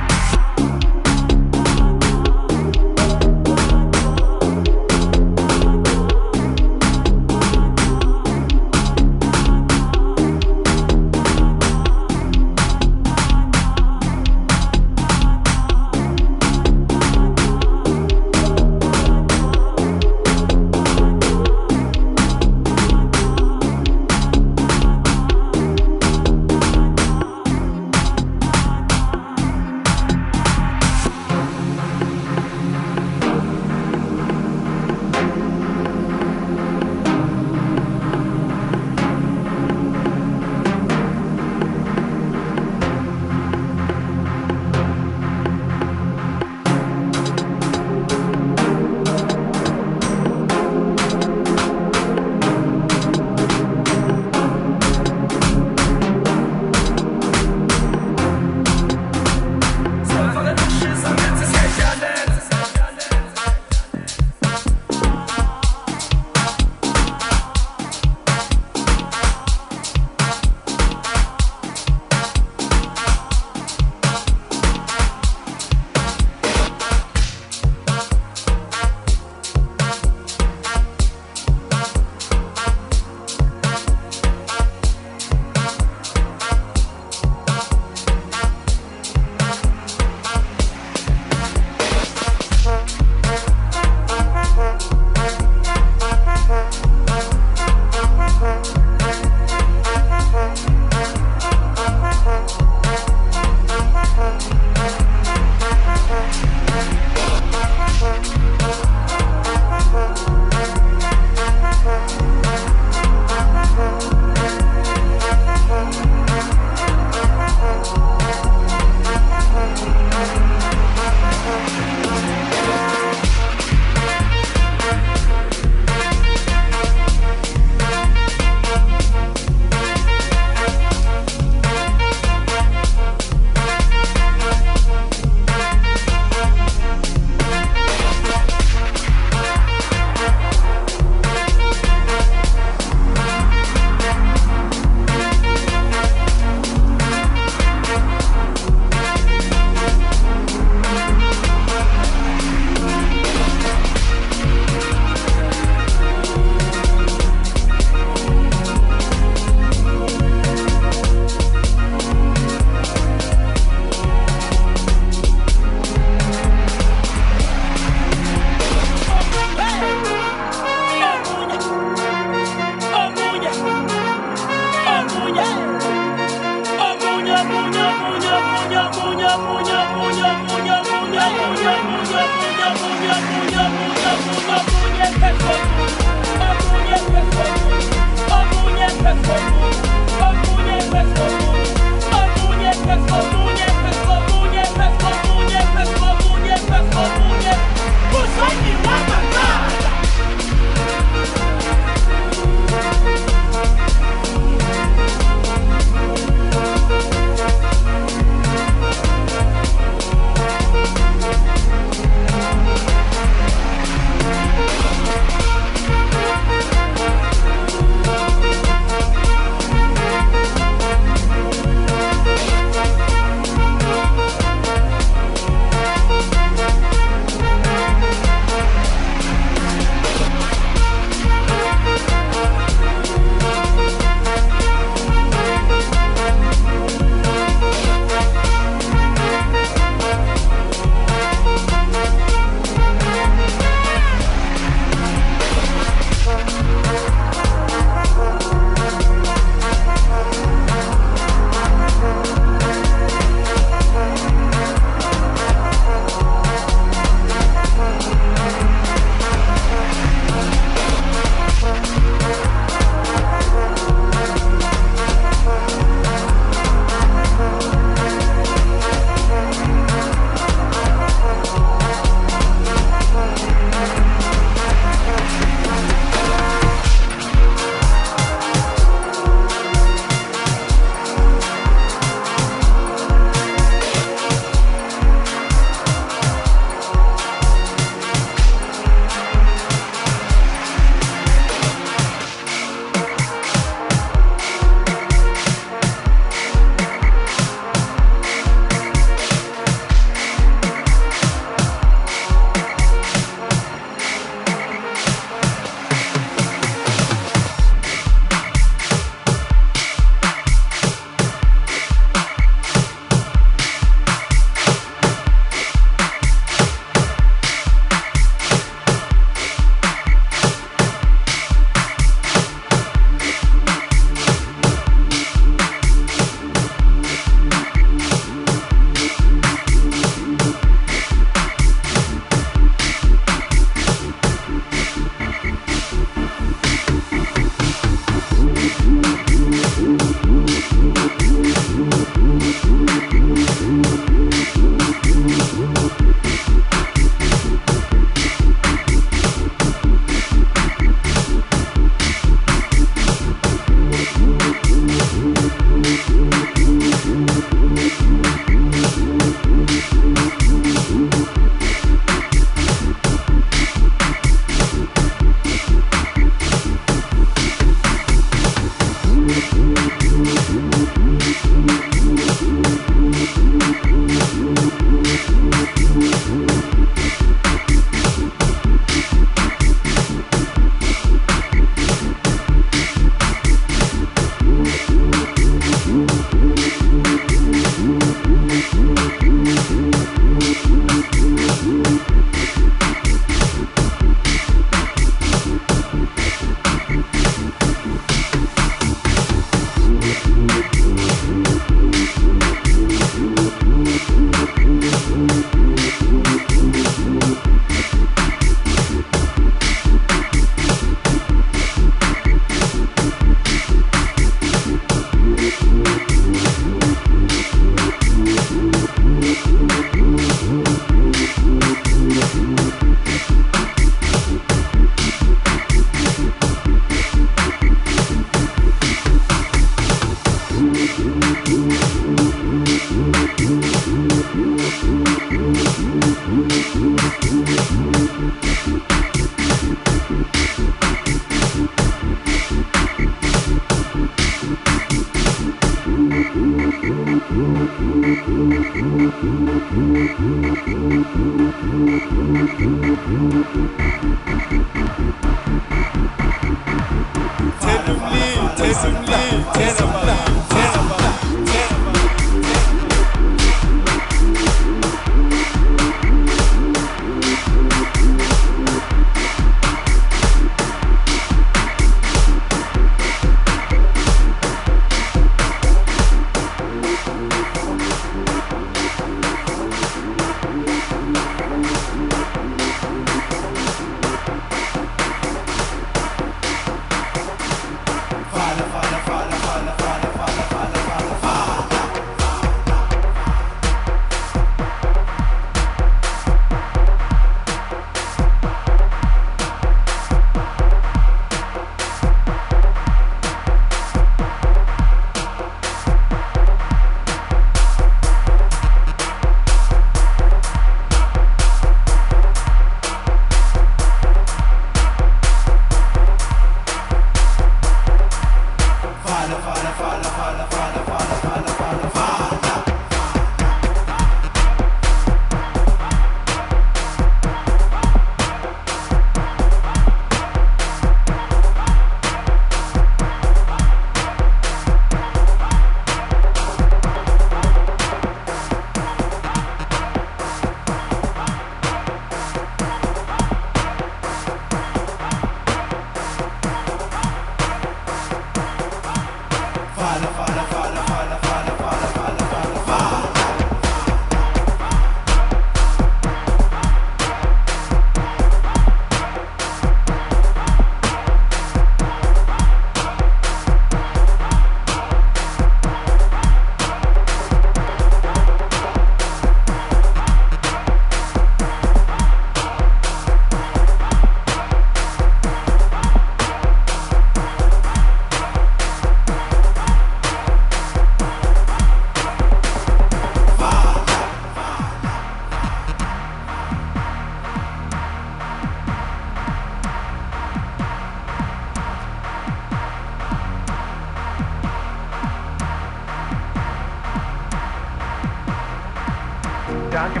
Danke,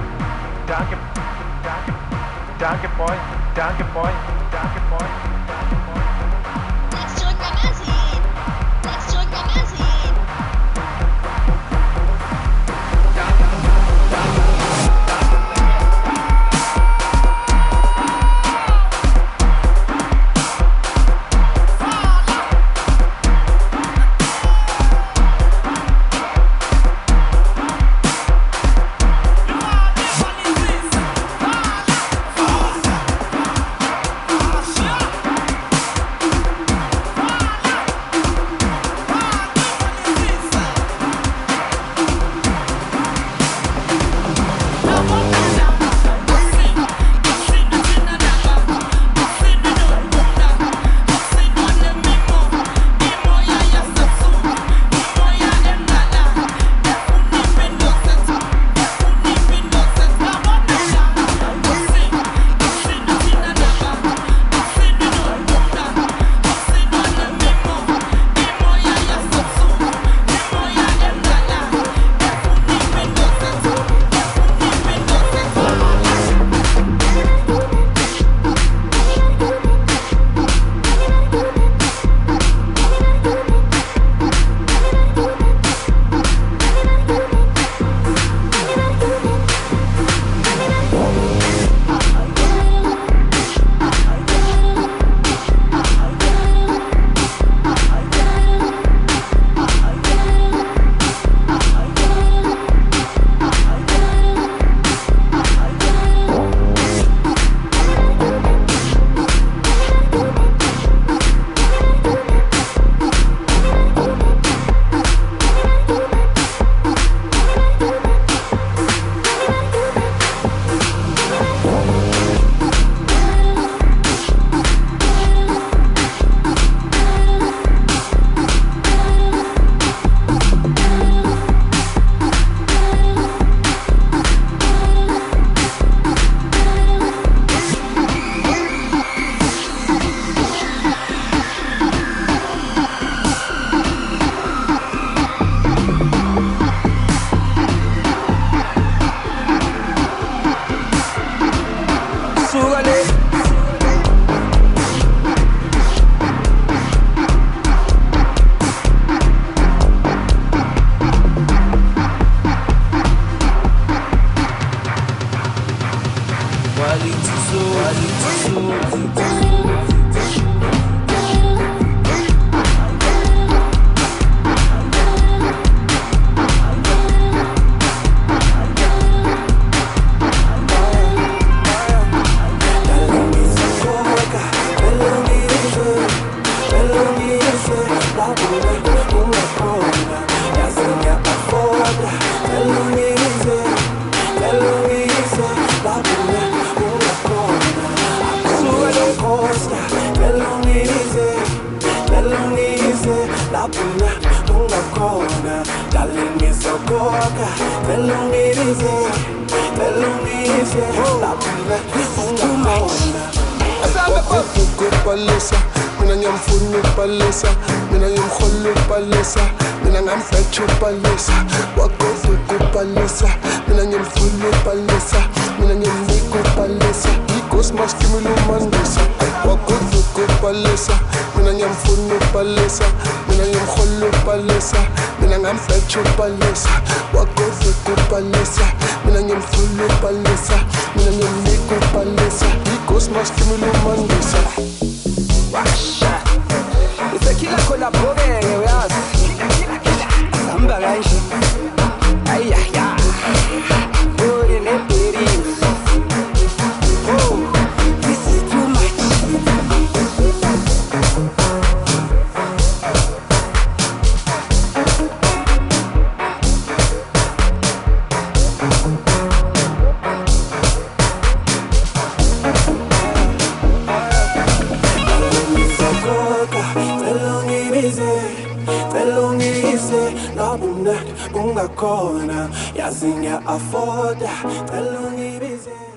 danke, danke, danke, boy, danke, boy, danke, boy, danke, boy. Let's join the magazine. Let's join the magazine. Yeah. ngiyagoga cela ungibize cela ungiyise lapha ungabona ukubhalisa mina ngiyamfuna ukubhalisa mina ngiyamhola ukubhalisa mina ngamfetha ukubhalisa wagoza ukubhalisa mina ngiyamfuna ukubhalisa mina ngiyamnika ukubhalisa ighost maskimula umandisa wagoza ukubhalisa mina ngiyamfuna ukubhalisa mina ngiyamhola ukubhalisa mina ngamfetha ukubhalisa wagoza ukubhalisa mina ngiyamfuna ukubhalisa mina ngiyamnika ukubhalisa ighost maskimula umandisa washa isekhila khona bhokeke uyazi hamba kanje ayaya uri nebheri oh this is too much ungakhona yazi ngiya-afforda cela ungibize